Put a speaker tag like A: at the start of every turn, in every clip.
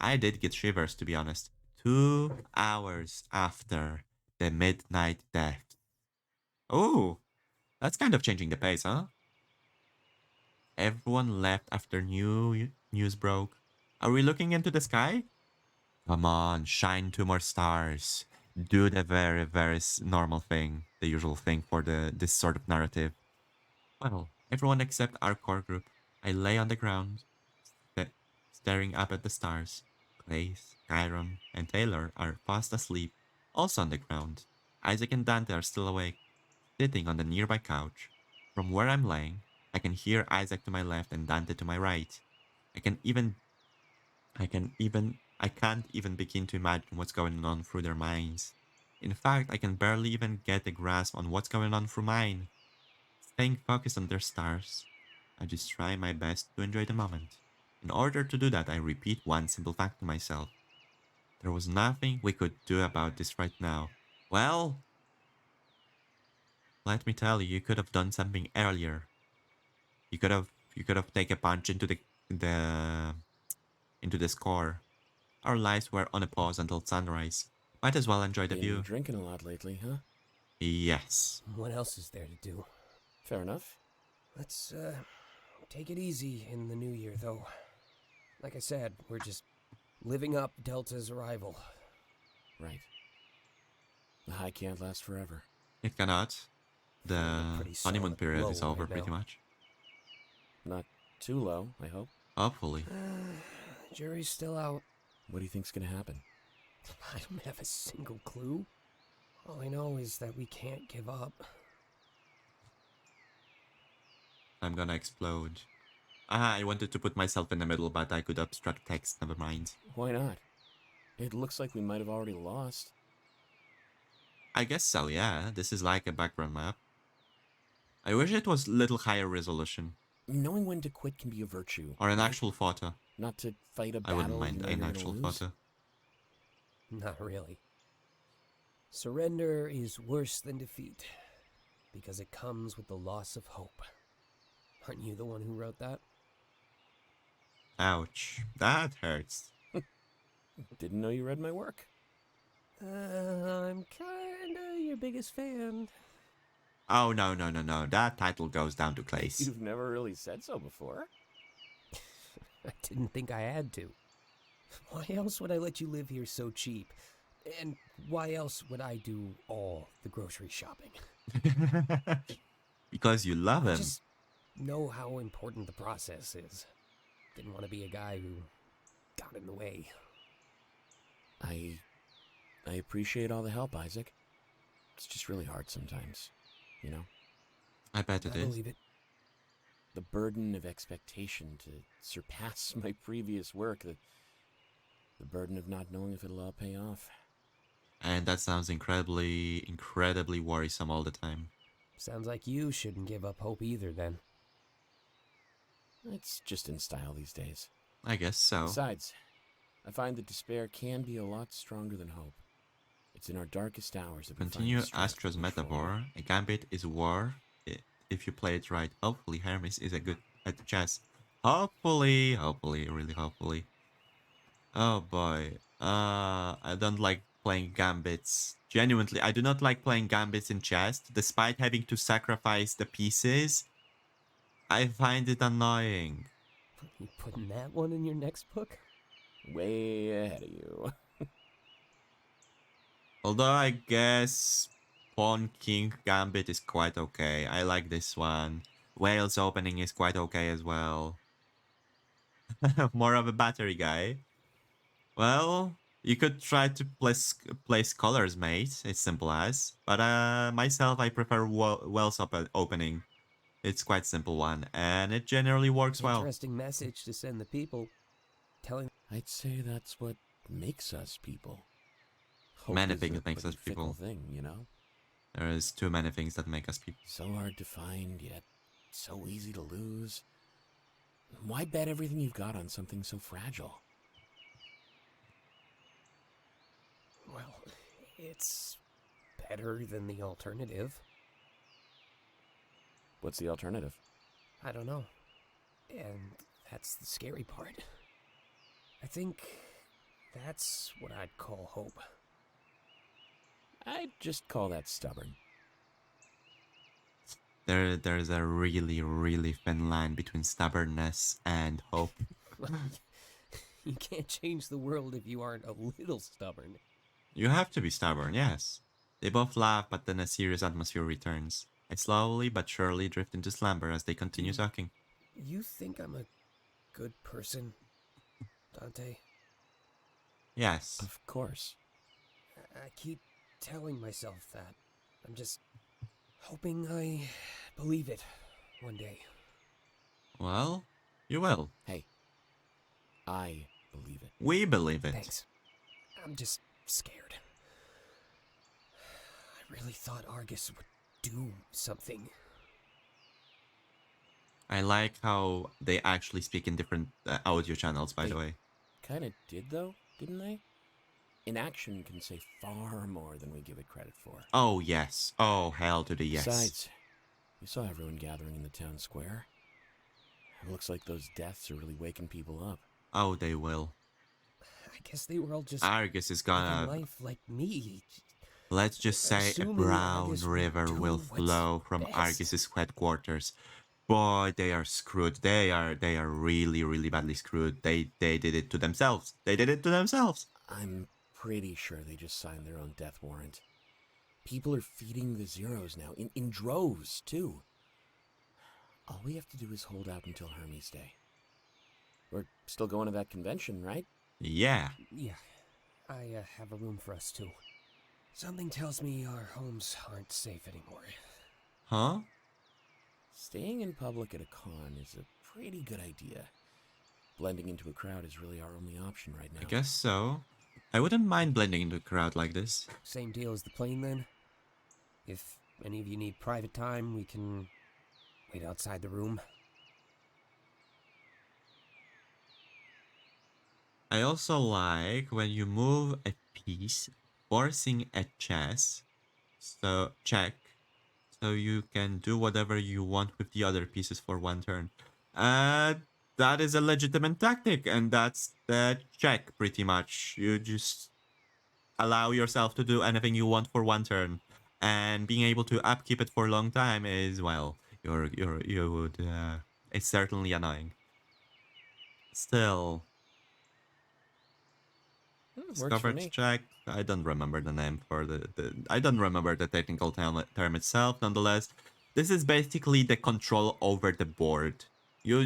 A: I did get shivers, to be honest. 2 hours after the midnight death. Oh, that's kind of changing the pace, huh? Everyone left after news broke. Are we looking into the sky? Come on, shine 2 more stars. Do the very, very normal thing, the usual thing for this sort of narrative. Well, everyone except our core group. I lay on the ground, sta- staring up at the stars. Klace, Chiron, and Taylor are fast asleep, also on the ground. Isaac and Dante are still awake, sitting on the nearby couch. From where I'm laying, I can hear Isaac to my left and Dante to my right. I can even I can't even begin to imagine what's going on through their minds. In fact, I can barely even get a grasp on what's going on through mine. Staying focused on their stars, I just try my best to enjoy the moment. In order to do that, I repeat one simple fact to myself. There was nothing we could do about this right now. Well, let me tell you, you could have done something earlier. You could have taken a punch the into the score. Our lives were on a pause until sunrise. Might as well enjoy the
B: Been
A: view.
B: drinking a lot lately, huh?
A: Yes.
C: What else is there to do?
B: Fair enough.
C: Let's, take it easy in the new year, though. Like I said, we're just living up Delta's arrival.
B: Right. The high can't last forever.
A: It cannot.
C: Feeling a
A: The
C: pretty
A: honeymoon
C: solid
A: period
C: low
A: is over
C: right
A: pretty
C: now.
A: much.
B: Not too low, I hope.
A: Hopefully.
C: Jury's still out.
B: What do you think's gonna happen?
C: I don't have a single clue. All I know is that we can't give up.
A: I'm gonna explode. Ah, I wanted to put myself in the middle, but I could obstruct text. Never mind.
B: Why not? It looks like we might have already lost.
A: I guess so, yeah. This is like a background map. I wish it was little higher resolution.
B: Knowing when to quit can be a virtue.
A: Or an
B: right?
A: actual photo.
B: Not to fight a
A: I wouldn't
B: battle you
A: mind
B: know
A: an
B: you're gonna
A: actual
B: lose.
A: photo.
C: Not really. Surrender is worse than defeat, because it comes with the loss of hope. Aren't you the one who wrote that?
A: Ouch. That hurts.
B: Didn't know you read my work.
C: I'm kinda your biggest fan.
A: Oh, no, no, no, no. That title goes down to Klace.
B: You've never really said so before.
C: I didn't think I had to. Why else would I let you live here so cheap? And why else would I do all the grocery shopping?
A: Because you love
C: I
A: him.
C: just know how important the process is. Didn't want to be a guy who got in the way.
B: I appreciate all the help, Isaac. It's just really hard sometimes, you know?
A: I bet it
C: I
A: is.
C: believe it.
B: The burden of expectation to surpass my previous work, the burden of not knowing if it'll all pay off.
A: And that sounds incredibly, incredibly worrisome all the time.
C: Sounds like you shouldn't give up hope either, then.
B: It's just in style these days.
A: I guess so.
B: Besides, I find that despair can be a lot stronger than hope. It's in our darkest hours that we find
A: Continue
B: the strength to
A: Astra's
B: push forward.
A: metaphor. A gambit is war if you play it right. Hopefully Hermes is a good at chess. Hopefully, really hopefully. Oh boy. I don't like playing gambits. Genuinely, I do not like playing gambits in chess, despite having to sacrifice the pieces. I find it annoying.
C: You putting that one in your next book?
B: Way ahead of you.
A: Although I guess Pawn King Gambit is quite okay. I like this one. Whale's opening is quite okay as well. More of a battery guy. Well, you could try to place colors, mate. It's simple as. But myself, I prefer Whale's opening. It's quite simple one, and it generally works well.
C: Interesting message to send the people. Telling
B: I'd say that's what makes us people. Hope
A: Many
B: is
A: things
B: a
A: makes us
B: pretty fickle
A: people.
B: thing, you know?
A: There is too many things that make us people.
B: So hard to find, yet so easy to lose. Why bet everything you've got on something so fragile?
C: well, it's better than the alternative.
B: What's the alternative?
C: I don't know. And that's the scary part. I think That's what I'd call hope.
B: I'd just call that stubborn.
A: There's a really, really thin line between stubbornness and hope.
C: You can't change the world if you aren't a little stubborn.
A: You have to be stubborn, yes. They both laugh, but then a serious atmosphere returns. I slowly but surely drift into slumber as they continue talking.
C: You think I'm a good person, Dante?
A: Yes.
B: Of course.
C: I keep telling myself that. I'm just hoping I believe it one day.
A: Well, you will.
B: Hey, I believe it.
A: We believe it.
C: Thanks. I'm just scared. I really thought Argus would do something.
A: I like how they actually speak in different audio channels, by the way.
B: Kinda did, though, didn't they? Inaction can say far more than we give it credit for.
A: Oh, yes. Oh, hell to the yes.
B: Besides, we saw everyone gathering in the town square. It looks like those deaths are really waking people up.
A: Oh, they will.
C: I guess they were all just
A: Argus is
C: living
A: gonna...
C: life like me.
A: Let's just say a
C: Assuming
A: brown
C: Argus will
A: river
C: do
A: will
C: what's
A: flow from
C: best.
A: Argus's headquarters. Boy, they are screwed. They are really, really badly screwed. They did it to themselves. They did it to themselves.
B: I'm pretty sure they just signed their own death warrant. People are feeding the zeros now, in droves, too. All we have to do is hold out until Hermes Day. We're still going to that convention, right?
A: Yeah.
C: Yeah, I have a room for us too. Something tells me our homes aren't safe anymore.
A: Huh?
B: Staying in public at a con is a pretty good idea. Blending into a crowd is really our only option right now.
A: I guess so. I wouldn't mind blending into a crowd like this.
C: Same deal as the plane then? If any of you need private time, we can wait outside the room.
A: I also like when you move a piece, forcing a check, so you can do whatever you want with the other pieces for one turn. That is a legitimate tactic, and that's the check, pretty much. You just allow yourself to do anything you want for one turn, and being able to upkeep it for a long time is, well, you would, it's certainly annoying. Still,
B: Works for
A: coverage
B: me.
A: check. I don't remember the name for I don't remember the technical term itself. Nonetheless, this is basically the control over the board. You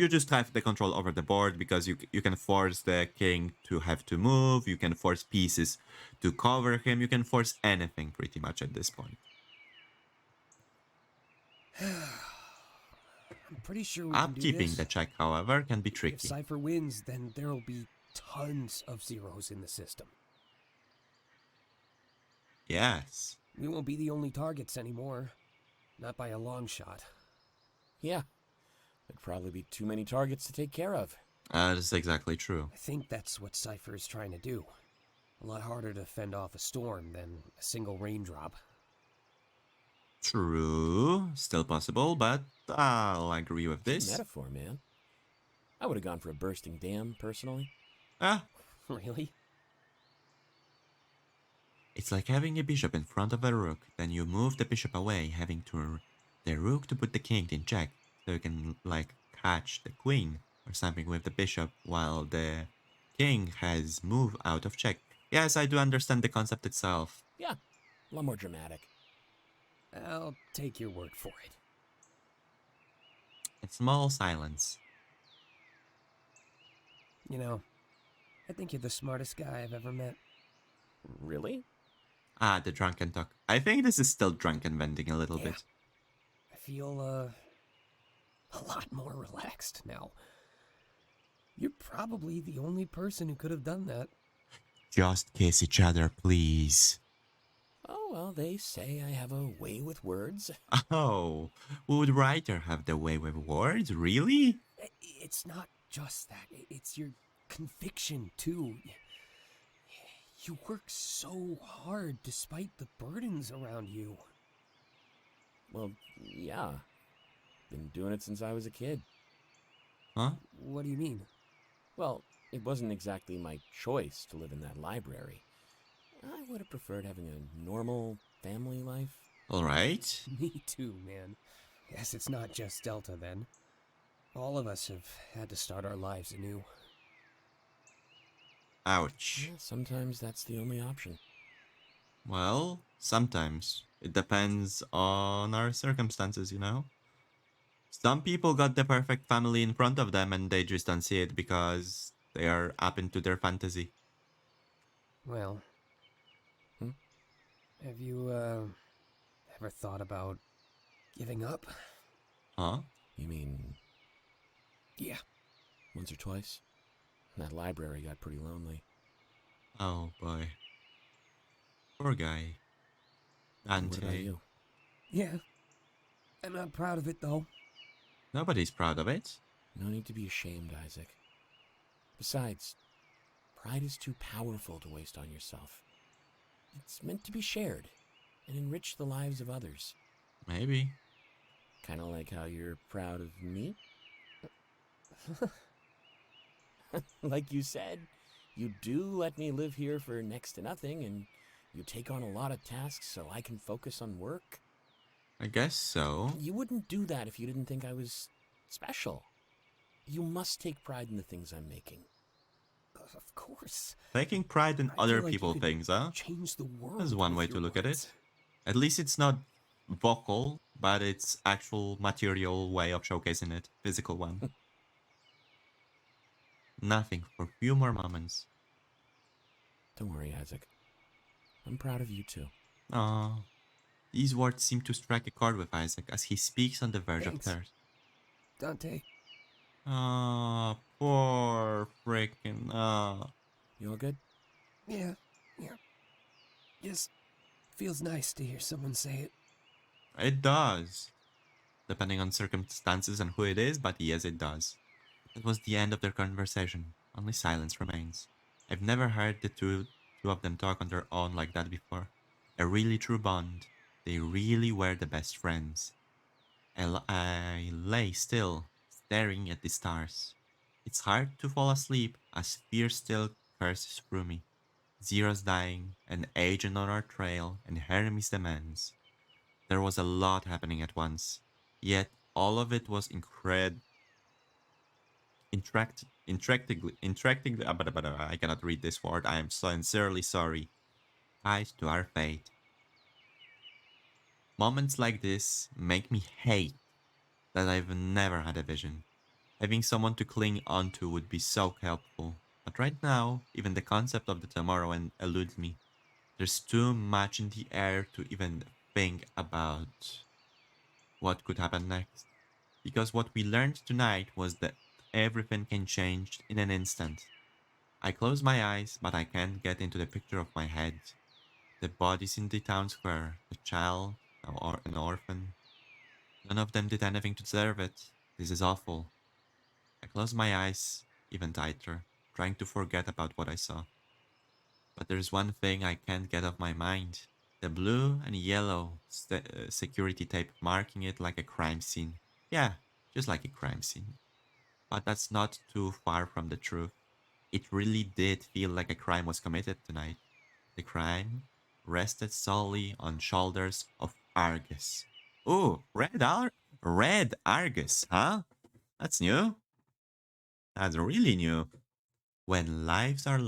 A: just have the control over the board because you can force the king to have to move. You can force pieces to cover him. You can force anything pretty much at this point.
C: I'm pretty sure we can do
A: Upkeeping
C: this.
A: the check, however, can be
C: If
A: tricky.
C: Cypher wins, then there'll be tons of zeros in the system.
A: Yes.
C: We won't be the only targets anymore. Not by a long shot.
B: Yeah. There'd probably be too many targets to take care of.
A: That's exactly true.
C: I think that's what Cypher is trying to do. A lot harder to fend off a storm than a single raindrop.
A: True. Still possible, but I'll agree with
B: Good
A: this.
B: metaphor, man. I would have gone for a bursting dam, personally.
A: Ah,
C: Really?
A: it's like having a bishop in front of a rook, then you move the bishop away, having the rook to put the king in check, so you can, like, catch the queen or something with the bishop while the king has moved out of check. Yes, I do understand the concept itself.
B: Yeah, a lot more dramatic.
C: I'll take your word for it.
A: A small silence.
C: You know, I think you're the smartest guy I've ever met.
B: Really?
A: Ah, the drunken talk. I think this is still drunken vending a little
C: Yeah.
A: bit.
C: I feel, a lot more relaxed now. You're probably the only person who could have done that.
A: Just kiss each other, please.
B: Oh, well, they say I have a way with words.
A: Oh, would writer have the way with words? Really?
C: It's not just that. It's your conviction, too. You work so hard despite the burdens around you.
B: Well, yeah. Been doing it since I was a kid.
A: Huh?
C: What do you mean?
B: Well, It wasn't exactly my choice to live in that library. I would have preferred having a normal family life.
A: All right.
C: Me too, man. Guess it's not just Delta then. All of us have had to start our lives anew.
A: Ouch.
B: Sometimes that's the only option.
A: Well, sometimes. It depends on our circumstances, you know? Some people got the perfect family in front of them and they just don't see it because they are up into their fantasy.
C: Well,
B: Hmm?
C: have you, ever thought about giving up?
A: Huh?
B: You mean
C: Yeah.
B: once or twice? That library got pretty lonely.
A: Oh boy. Poor guy.
B: What about
A: Dante.
B: you?
C: Yeah. I'm not proud of it, though.
A: Nobody's proud of it.
B: No need to be ashamed, Isaac. Besides, pride is too powerful to waste on yourself. It's meant to be shared and enrich the lives of others.
A: Maybe.
B: Kind of like how you're proud of me? Like you said, you do let me live here for next to nothing, and you take on a lot of tasks so I can focus on work.
A: I guess so.
B: You wouldn't do that if you didn't think I was special. You must take pride in the things I'm making.
C: Of course.
A: Taking pride in
C: I
A: other
C: feel like you
A: people
C: could
A: things, huh?
C: change the world
A: That's one
C: with
A: way
C: your
A: to look at
C: words.
A: it. At least it's not vocal, but it's actual material way of showcasing it. Physical one. Nothing for few more moments.
B: Don't worry, Isaac. I'm proud of you too.
A: Ah, these words seem to strike a chord with Isaac as he speaks on the verge of
C: Thanks,
A: tears.
C: Dante.
A: Ah, poor freaking
B: You all good?
C: Yeah, yeah. Just feels nice to hear someone say it.
A: It does. Depending on circumstances and who it is, but yes, it does. It was the end of their conversation. Only silence remains. I've never heard the two of them talk on their own like that before. A really true bond. They really were the best friends. I lay still, staring at the stars. It's hard to fall asleep as fear still curses through me. Zero's dying, an agent on our trail, and Hermes demands. There was a lot happening at once, yet all of it was I cannot read this word. I am sincerely sorry. Tied to our fate. Moments like this make me hate that I've never had a vision. Having someone to cling onto would be so helpful. But right now, even the concept of the tomorrow eludes me. There's too much in the air to even think about what could happen next. Because what we learned tonight was that everything can change in an instant. I close my eyes, but I can't get into the picture of my head. The bodies in the town square, the child, or an orphan. None of them did anything to deserve it. This is awful. I close my eyes even tighter, trying to forget about what I saw. But there's one thing I can't get off my mind. The blue and yellow security tape marking it like a crime scene. Yeah, just like a crime scene. But that's not too far from the truth. It really did feel like a crime was committed tonight. The crime rested solely on shoulders of Argus. Ooh, red Argus, huh? That's new. That's really new. When lives are